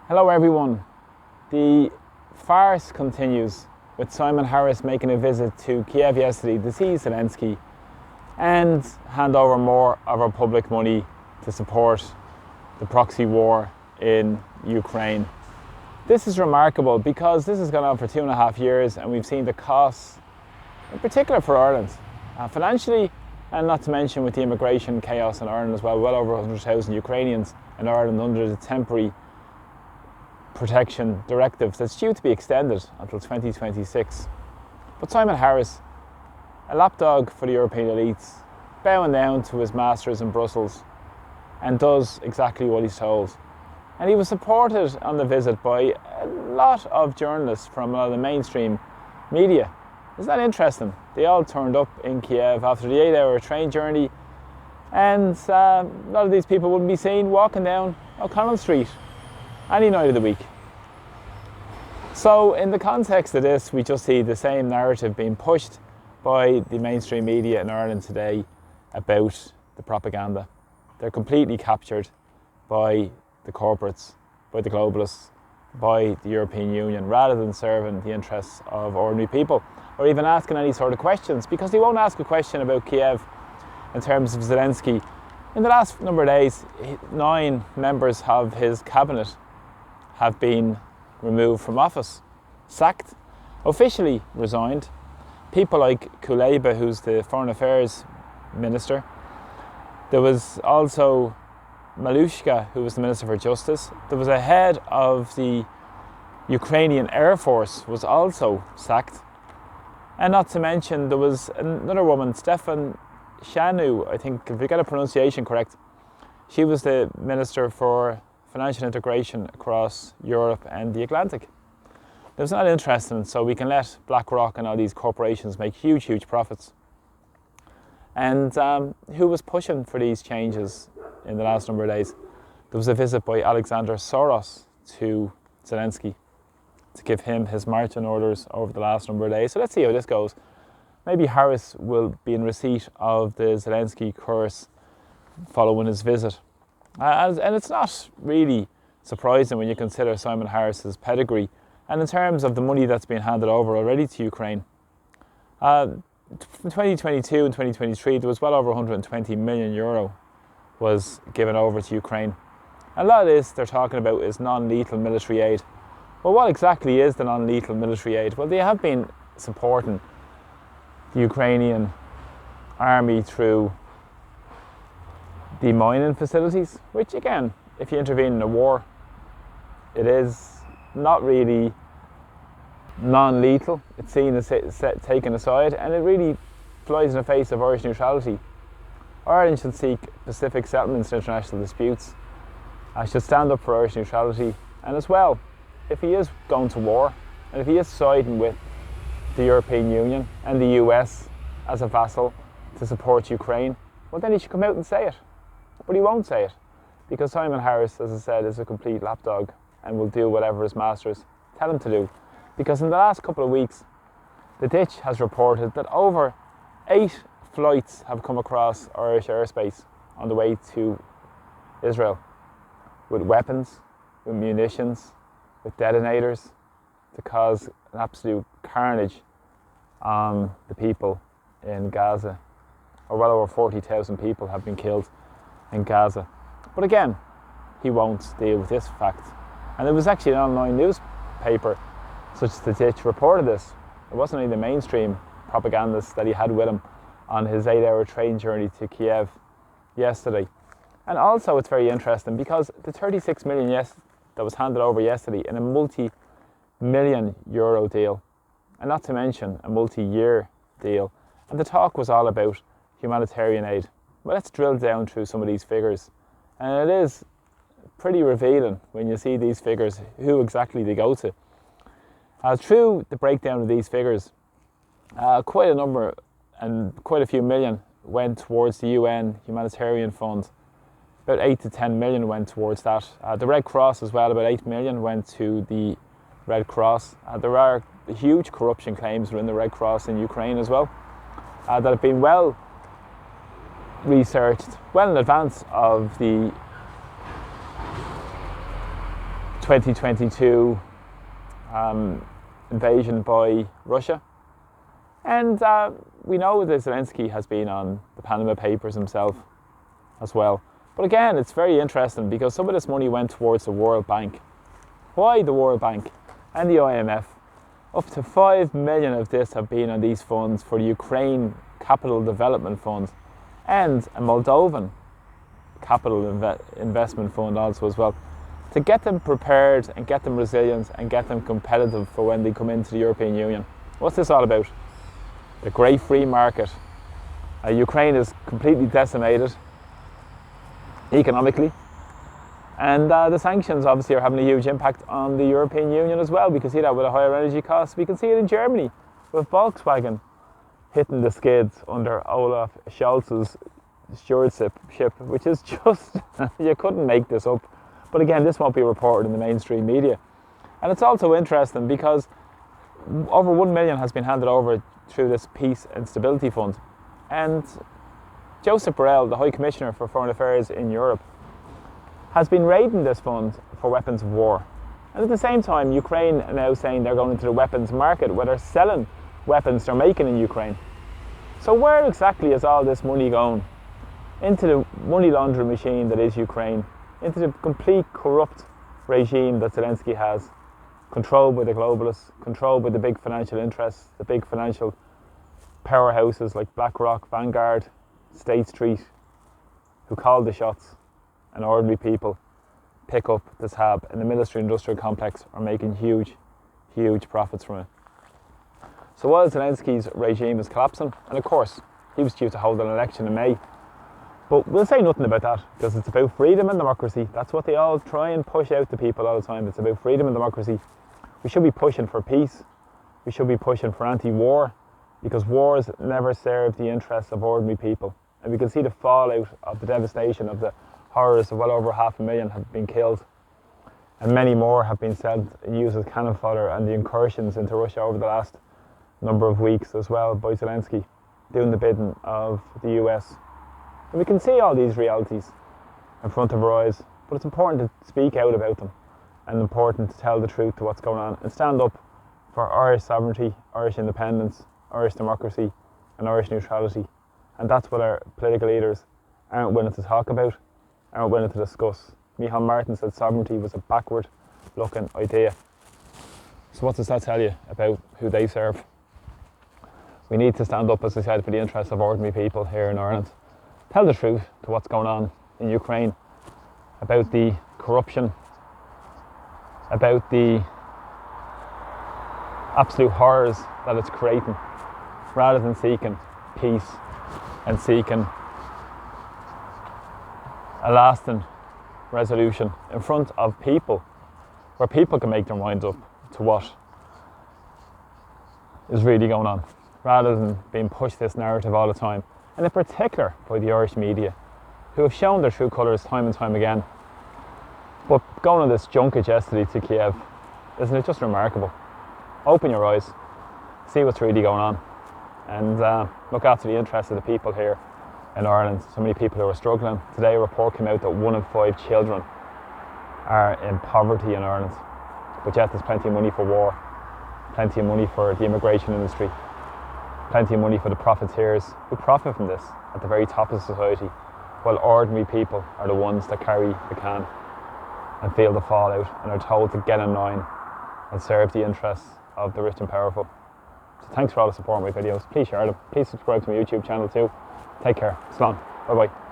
Hello everyone. The farce continues with Simon Harris making a visit to Kiev yesterday to see Zelensky and hand over more of our public money to support the proxy war in Ukraine. This is remarkable because this has gone on for 2.5 years and we've seen the costs, in particular for Ireland, financially, and not to mention with the immigration chaos in Ireland as well over 100,000 Ukrainians in Ireland under the temporary protection directive that's due to be extended until 2026. But Simon Harris, a lapdog for the European elites, bowing down to his masters in Brussels and does exactly what he's told. And he was supported on the visit by a lot of journalists from a lot of the mainstream media. Isn't that interesting? They all turned up in Kiev after the 8-hour train journey, and a lot of these people wouldn't be seen walking down O'Connell Street any night of the week. So in the context of this, we just see the same narrative being pushed by the mainstream media in Ireland today about the propaganda. They're completely captured by the corporates, by the globalists, by the European Union, rather than serving the interests of ordinary people or even asking any sort of questions, because they won't ask a question about Kiev in terms of Zelensky. In the last number of days, 9 members of his cabinet have been removed from office, sacked, officially resigned. People like Kuleba, who's the Foreign Affairs Minister. There was also Malushka, who was the Minister for Justice. There was a head of the Ukrainian Air Force was also sacked. And not to mention, there was another woman, Stefan Shanu, I think, if we get a pronunciation correct. She was the Minister for Financial Integration across Europe and the Atlantic. It was not interesting, so we can let BlackRock and all these corporations make huge, huge profits. And who was pushing for these changes in the last number of days? There was a visit by Alexander Soros to Zelensky to give him his marching orders over the last number of days. So let's see how this goes. Maybe Harris will be in receipt of the Zelensky curse following his visit. And it's not really surprising when you consider Simon Harris's pedigree and in terms of the money that's been handed over already to Ukraine. From 2022 and 2023, there was well over 120 million euro was given over to Ukraine. A lot of this they're talking about is non-lethal military aid. Well, what exactly is the non-lethal military aid? Well, they have been supporting the Ukrainian army through demining facilities, which again, if you intervene in a war, it is not really non-lethal. It's seen as taken aside, and it really flies in the face of Irish neutrality. Ireland should seek pacific settlements in international disputes. I should stand up for Irish neutrality, and as well, if he is going to war, and if he is siding with the European Union and the US as a vassal to support Ukraine, well then he should come out and say it. But he won't say it, because Simon Harris, as I said, is a complete lapdog and will do whatever his masters tell him to do. Because in the last couple of weeks, the Ditch has reported that over 8 flights have come across Irish airspace on the way to Israel with weapons, with munitions, with detonators to cause an absolute carnage on the people in Gaza. Or well over 40,000 people have been killed in Gaza. But again, he won't deal with this fact. And it was actually an online newspaper such as the Ditch reported this. It wasn't only the mainstream propagandists that he had with him on his 8-hour train journey to Kiev yesterday. And also it's very interesting because the 36 million that was handed over yesterday in a multi-million euro deal, and not to mention a multi-year deal, and the talk was all about humanitarian aid. Well, let's drill down through some of these figures, and it is pretty revealing when you see these figures who exactly they go to. Through the breakdown of these figures, quite a number and quite a few million went towards the UN humanitarian fund. About 8 to 10 million went towards that. The Red Cross as well, about 8 million went to the Red Cross. There are huge corruption claims within the Red Cross in Ukraine as well that have been well researched, well in advance of the 2022 invasion by Russia. And we know that Zelensky has been on the Panama Papers himself as well. But again, it's very interesting because some of this money went towards the World Bank. Why the World Bank and the IMF? Up to 5 million of this have been on these funds for the Ukraine Capital Development Fund and a Moldovan Capital Investment Fund also as well, to get them prepared and get them resilient and get them competitive for when they come into the European Union. What's this all about? The great free market. Ukraine is completely decimated economically, and the sanctions obviously are having a huge impact on the European Union as well. We can see that with the higher energy costs. We can see it in Germany with Volkswagen hitting the skids under Olaf Scholz's stewardship, which is just, you couldn't make this up. But again, this won't be reported in the mainstream media. And it's also interesting because over 1 million has been handed over through this Peace and Stability Fund. And Joseph Borrell, the High Commissioner for Foreign Affairs in Europe, has been raiding this fund for weapons of war. And at the same time, Ukraine are now saying they're going into the weapons market, where they're selling weapons they're making in Ukraine. So where exactly is all this money going? Into the money laundering machine that is Ukraine, into the complete corrupt regime that Zelensky has, controlled by the globalists, controlled by the big financial interests, the big financial powerhouses like BlackRock, Vanguard, State Street, who call the shots, and ordinary people pick up the tab, and the military-industrial complex are making huge, huge profits from it. So while Zelensky's regime is collapsing, and of course he was due to hold an election in May, but we'll say nothing about that because it's about freedom and democracy. That's what they all try and push out to people all the time. It's about freedom and democracy. We should be pushing for peace. We should be pushing for anti-war, because wars never serve the interests of ordinary people. And we can see the fallout of the devastation of the horrors of well over 500,000 have been killed, and many more have been sent and used as cannon fodder, and the incursions into Russia over the last number of weeks as well by Zelensky, doing the bidding of the US. And we can see all these realities in front of our eyes, but it's important to speak out about them, and important to tell the truth to what's going on and stand up for Irish sovereignty, Irish independence, Irish democracy and Irish neutrality. And that's what our political leaders aren't willing to talk about, aren't willing to discuss. Micheál Martin said sovereignty was a backward looking idea. So what does that tell you about who they serve? We need to stand up, as I said, for the interests of ordinary people here in Ireland. Tell the truth to what's going on in Ukraine, about the corruption, about the absolute horrors that it's creating, rather than seeking peace and seeking a lasting resolution in front of people, where people can make their minds up to what is really going on, rather than being pushed this narrative all the time, and in particular by the Irish media, who have shown their true colours time and time again. But going on this junket yesterday to Kiev, isn't it just remarkable? Open your eyes, see what's really going on, and look after the interests of the people here in Ireland. So many people who are struggling. Today a report came out that 1 in 5 children are in poverty in Ireland, but yet there's plenty of money for war, plenty of money for the immigration industry, plenty of money for the profiteers who profit from this at the very top of society, while ordinary people are the ones that carry the can and feel the fallout and are told to get in line and serve the interests of the rich and powerful. So thanks for all the support on my videos. Please share them. Please subscribe to my YouTube channel too. Take care. Slán. Bye bye.